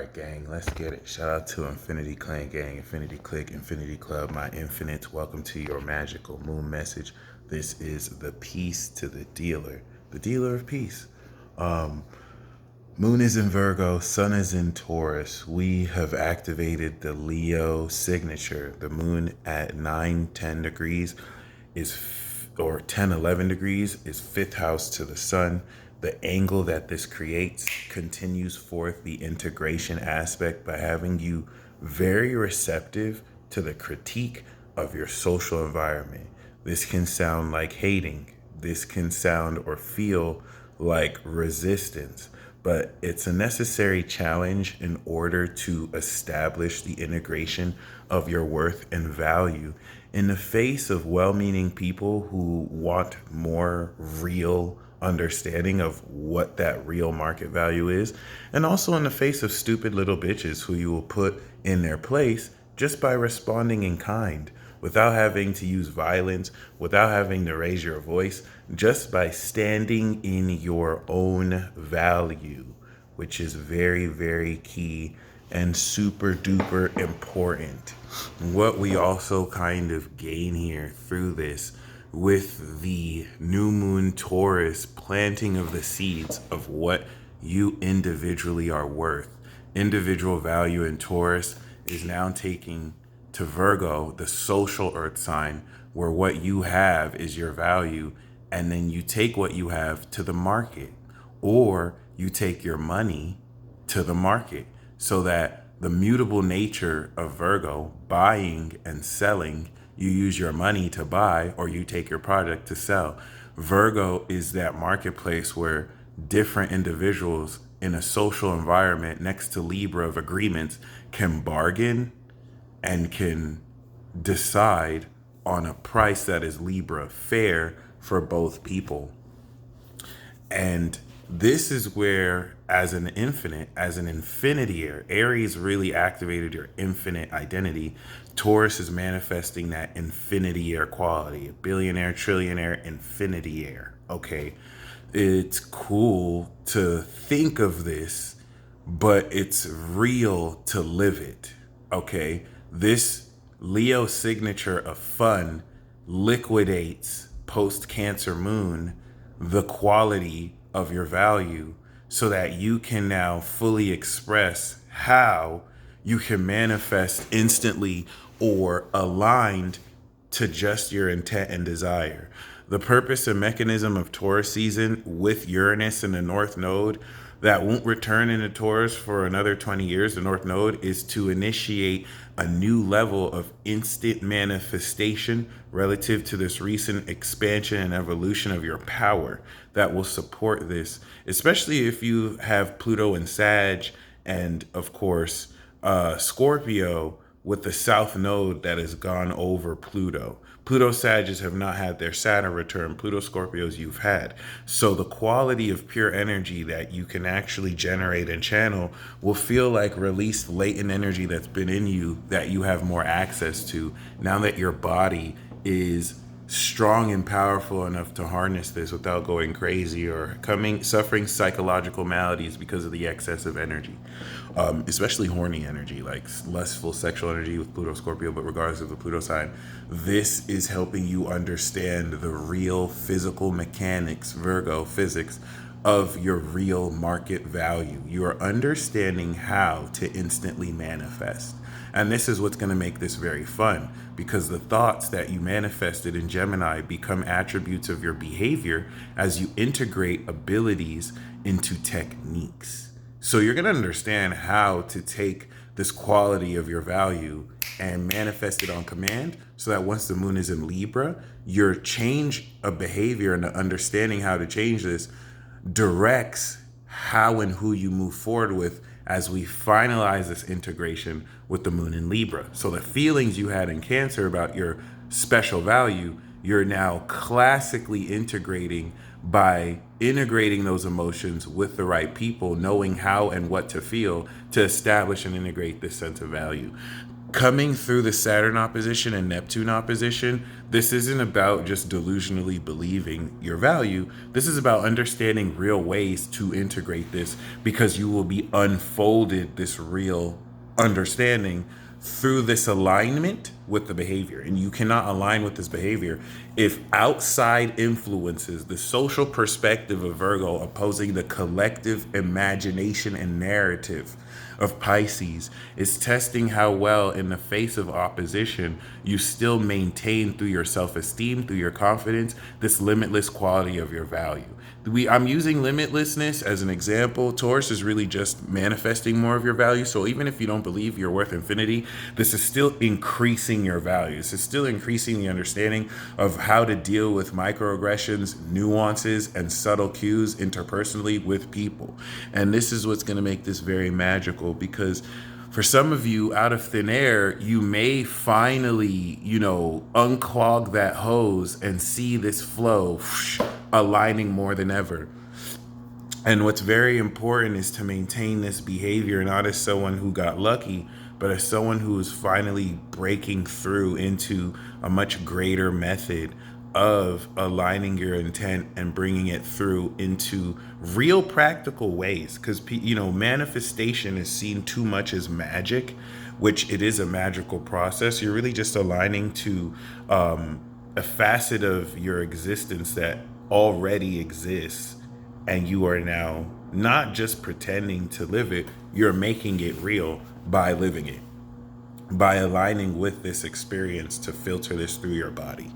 right, gang, let's get it. Shout out to Infinity Clan Gang, Infinity Click, Infinity Club, my infinite. Welcome to your magical moon message. This is the peace to the dealer of peace. Moon is in Virgo, sun is in Taurus. We have activated the Leo signature. The moon at 9-10 degrees or 10-11 degrees is fifth house to the sun. The angle that this creates continues forth the integration aspect by having you very receptive to the critique of your social environment. This can sound like hating. This can sound or feel like resistance, but it's a necessary challenge in order to establish the integration of your worth and value in the face of well-meaning people who want more real understanding of what that real market value is, and also in the face of stupid little bitches who you will put in their place just by responding in kind, without having to use violence, without having to raise your voice, just by standing in your own value, which is very, very key and super duper important. What we also kind of gain here through this with the new moon Taurus planting of the seeds of what you individually are worth. Individual value in Taurus is now taking to Virgo, the social earth sign, where what you have is your value, and then you take what you have to the market, or you take your money to the market, so that the mutable nature of Virgo, buying and selling, you use your money to buy or you take your product to sell. Virgo is that marketplace where different individuals in a social environment next to Libra of agreements can bargain and can decide on a price that is Libra fair for both people. And this is where, as an infinity Aries really activated your infinite identity. Taurus is manifesting that infinity quality, a billionaire, trillionaire, infinity. Okay. It's cool to think of this, but it's real to live it. Okay. This Leo signature of fun liquidates post Cancer moon the quality of your value, so that you can now fully express how you can manifest instantly or aligned to just your intent and desire. The purpose and mechanism of Taurus season with Uranus in the North Node that won't return into Taurus for another 20 years, the North Node, is to initiate a new level of instant manifestation relative to this recent expansion and evolution of your power that will support this, especially if you have Pluto and Sag and, of course, Scorpio with the South Node that has gone over Pluto. Pluto Sagittarius have not had their Saturn return. Pluto Scorpios you've had. So the quality of pure energy that you can actually generate and channel will feel like released latent energy that's been in you that you have more access to now that your body is strong and powerful enough to harness this without going crazy or suffering psychological maladies because of the excess of energy, especially horny energy, like lustful sexual energy with Pluto Scorpio. But regardless of the Pluto sign, this is helping you understand the real physical mechanics, Virgo physics, of your real market value. You are understanding how to instantly manifest. And this is what's going to make this very fun, because the thoughts that you manifested in Gemini become attributes of your behavior as you integrate abilities into techniques. So you're going to understand how to take this quality of your value and manifest it on command, so that once the moon is in Libra, your change of behavior and the understanding how to change this directs how and who you move forward with as we finalize this integration with the moon in Libra. So the feelings you had in Cancer about your special value, you're now classically integrating by integrating those emotions with the right people, knowing how and what to feel to establish and integrate this sense of value. Coming through the Saturn opposition and Neptune opposition, this isn't about just delusionally believing your value. This is about understanding real ways to integrate this, because you will be unfolded this real understanding through this alignment with the behavior. And you cannot align with this behavior if outside influences, the social perspective of Virgo opposing the collective imagination and narrative of Pisces, is testing how well, in the face of opposition, you still maintain through your self-esteem, through your confidence, this limitless quality of your value. I'm using limitlessness as an example. Taurus is really just manifesting more of your value. So even if you don't believe you're worth infinity, this is still increasing your value. This is still increasing the understanding of how to deal with microaggressions, nuances, and subtle cues interpersonally with people. And this is what's going to make this very magical, because for some of you, out of thin air, you may finally, unclog that hose and see this flow aligning more than ever. And what's very important is to maintain this behavior, not as someone who got lucky, but as someone who is finally breaking through into a much greater method of aligning your intent and bringing it through into real practical ways. Because manifestation is seen too much as magic, which it is a magical process. You're really just aligning to a facet of your existence that already exists, and you are now not just pretending to live it, you're making it real by living it, by aligning with this experience to filter this through your body.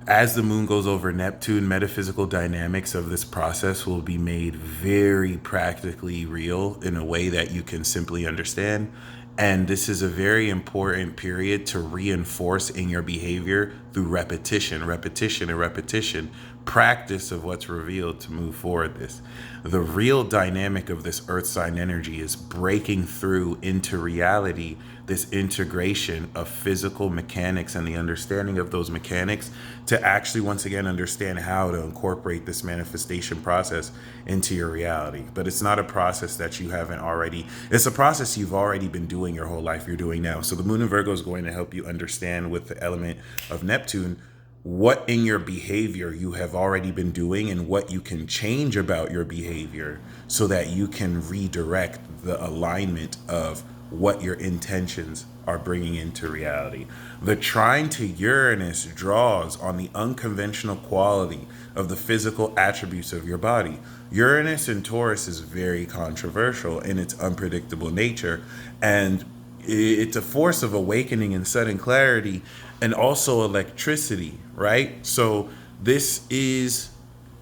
As the moon goes over Neptune, metaphysical dynamics of this process will be made very practically real in a way that you can simply understand. And this is a very important period to reinforce in your behavior through repetition, repetition, and repetition, practice of what's revealed to move forward this. The real dynamic of this earth sign energy is breaking through into reality, this integration of physical mechanics and the understanding of those mechanics to actually once again understand how to incorporate this manifestation process into your reality. But it's not a process that you haven't already, it's a process you've already been doing your whole life, you're doing now. So the moon in Virgo is going to help you understand with the element of Neptune what in your behavior you have already been doing and what you can change about your behavior so that you can redirect the alignment of what your intentions are bringing into reality. The trine to Uranus draws on the unconventional quality of the physical attributes of your body. Uranus in Taurus is very controversial in its unpredictable nature, and it's a force of awakening and sudden clarity, and also electricity, right? So this is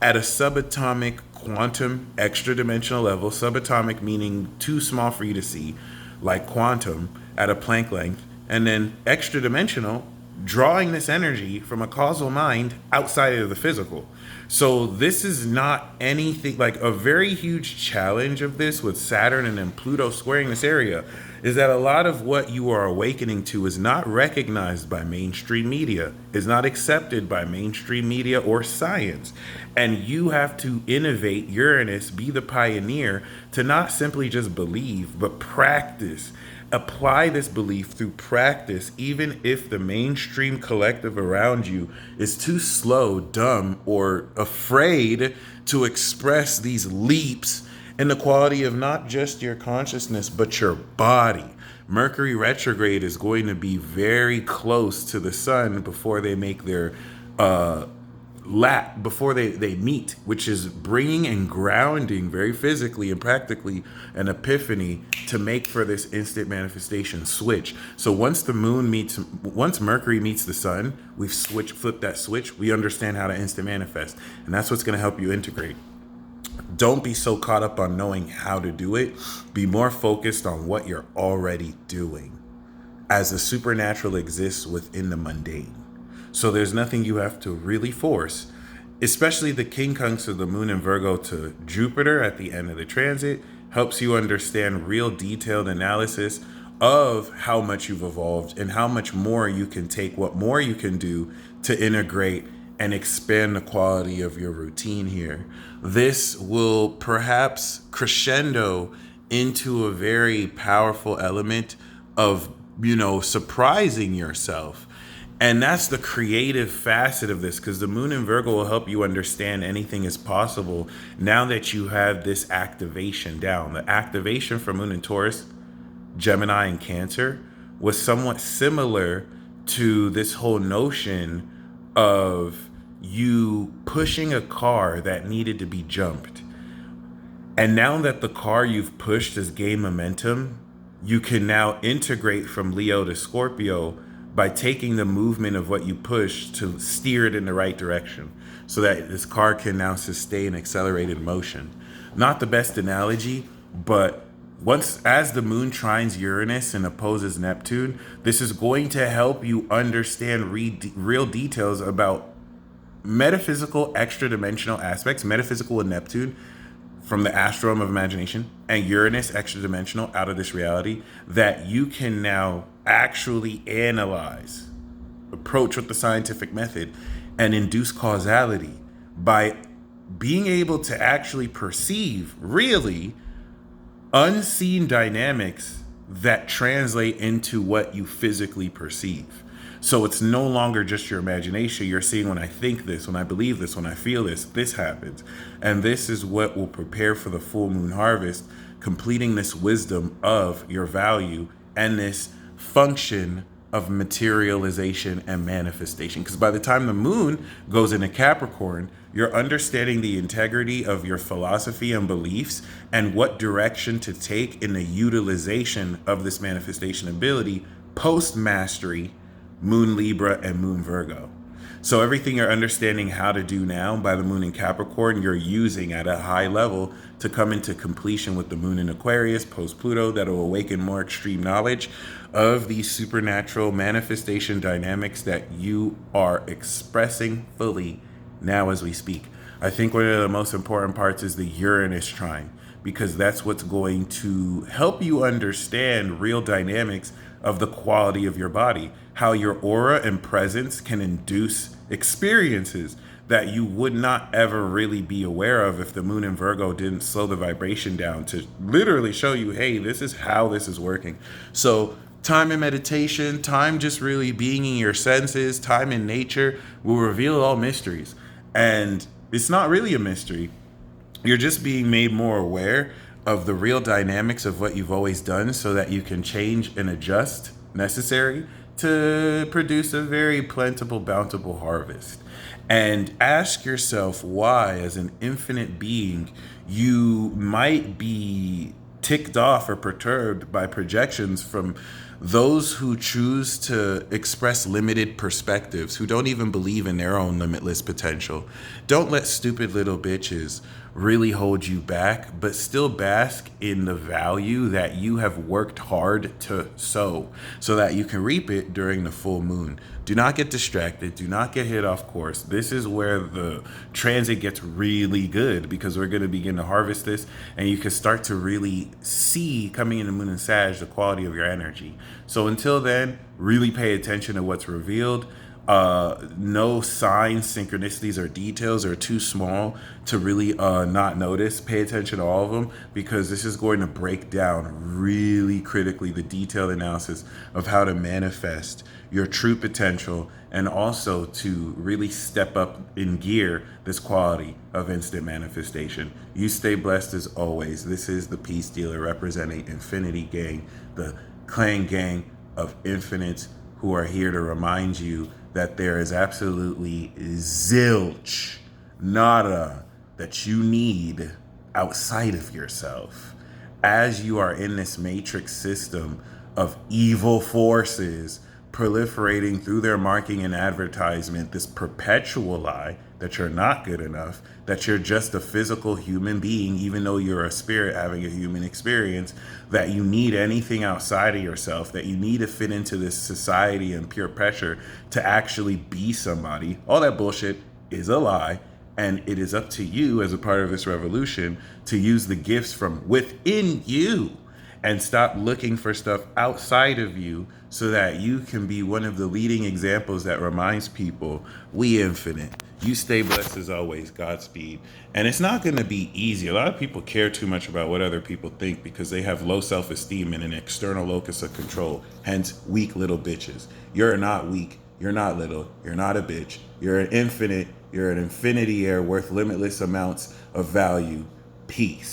at a subatomic quantum extra dimensional level, subatomic meaning too small for you to see, like quantum at a Planck length, and then extra dimensional, drawing this energy from a causal mind outside of the physical. So this is not anything like a very huge challenge of this with Saturn and then Pluto squaring this area is that a lot of what you are awakening to is not recognized by mainstream media, is not accepted by mainstream media or science. And you have to innovate Uranus, be the pioneer to not simply just believe, but practice. Apply this belief through practice, even if the mainstream collective around you is too slow, dumb, or afraid to express these leaps in the quality of not just your consciousness, but your body. Mercury retrograde is going to be very close to the sun before they make their before they meet, which is bringing and grounding very physically and practically an epiphany to make for this instant manifestation switch. So once Mercury meets the sun, we've flipped that switch, we understand how to instant manifest. And that's what's going to help you integrate. Don't be so caught up on knowing how to do it. Be more focused on what you're already doing, as the supernatural exists within the mundane. So there's nothing you have to really force, especially the quincunx of the moon in Virgo to Jupiter at the end of the transit helps you understand real detailed analysis of how much you've evolved and how much more you can take, what more you can do to integrate and expand the quality of your routine here. This will perhaps crescendo into a very powerful element of surprising yourself. And that's the creative facet of this, because the moon in Virgo will help you understand anything is possible now that you have this activation down. The activation for moon in Taurus, Gemini, and Cancer was somewhat similar to this whole notion of you pushing a car that needed to be jumped. And now that the car you've pushed has gained momentum, you can now integrate from Leo to Scorpio by taking the movement of what you push to steer it in the right direction so that this car can now sustain accelerated motion. Not the best analogy, but as the moon trines Uranus and opposes Neptune, this is going to help you understand real details about metaphysical extra dimensional aspects, metaphysical in Neptune, from the astral realm of imagination, and Uranus extra dimensional out of this reality, that you can now actually analyze, approach with the scientific method, and induce causality by being able to actually perceive really unseen dynamics that translate into what you physically perceive. So it's no longer just your imagination. You're seeing, when I think this, when I believe this, when I feel this happens. And this is what will prepare for the full moon harvest, completing this wisdom of your value and this function of materialization and manifestation. Because by the time the moon goes into Capricorn, you're understanding the integrity of your philosophy and beliefs and what direction to take in the utilization of this manifestation ability post mastery, Moon Libra and Moon Virgo. So everything you're understanding how to do now by the moon in Capricorn, you're using at a high level to come into completion with the moon in Aquarius, post Pluto, that will awaken more extreme knowledge of these supernatural manifestation dynamics that you are expressing fully now as we speak. I think one of the most important parts is the Uranus trine, because that's what's going to help you understand real dynamics of the quality of your body, how your aura and presence can induce experiences that you would not ever really be aware of if the moon in Virgo didn't slow the vibration down to literally show you, hey, this is how this is working. So time in meditation, time just really being in your senses, time in nature will reveal all mysteries. And it's not really a mystery. You're just being made more aware of the real dynamics of what you've always done so that you can change and adjust necessary to produce a very plentiful, bountiful harvest. And ask yourself why, as an infinite being, you might be ticked off or perturbed by projections from those who choose to express limited perspectives, who don't even believe in their own limitless potential. Don't let stupid little bitches really hold you back, but still bask in the value that you have worked hard to sow so that you can reap it during the full moon. Do not get distracted. Do not get hit off course. This is where the transit gets really good, because we're going to begin to harvest this, and you can start to really see, coming in the moon and Sag, the quality of your energy. So until then, really pay attention to what's revealed. No signs, synchronicities, or details are too small to really not notice. Pay attention to all of them, because this is going to break down really critically the detailed analysis of how to manifest your true potential, and also to really step up in gear this quality of instant manifestation. You stay blessed as always. This is the Peace Dealer, representing Infinity Gang, the clan gang of infinites, who are here to remind you that there is absolutely zilch, nada, that you need outside of yourself. As you are in this matrix system of evil forces proliferating through their marketing and advertisement, this perpetual lie that you're not good enough, that you're just a physical human being, even though you're a spirit having a human experience, that you need anything outside of yourself, that you need to fit into this society and peer pressure to actually be somebody. All that bullshit is a lie. And it is up to you, as a part of this revolution, to use the gifts from within you and stop looking for stuff outside of you so that you can be one of the leading examples that reminds people we infinite. You stay blessed as always. Godspeed. And it's not going to be easy. A lot of people care too much about what other people think because they have low self-esteem and an external locus of control. Hence, weak little bitches. You're not weak. You're not little. You're not a bitch. You're an infinite. You're an infinity air worth limitless amounts of value. Peace.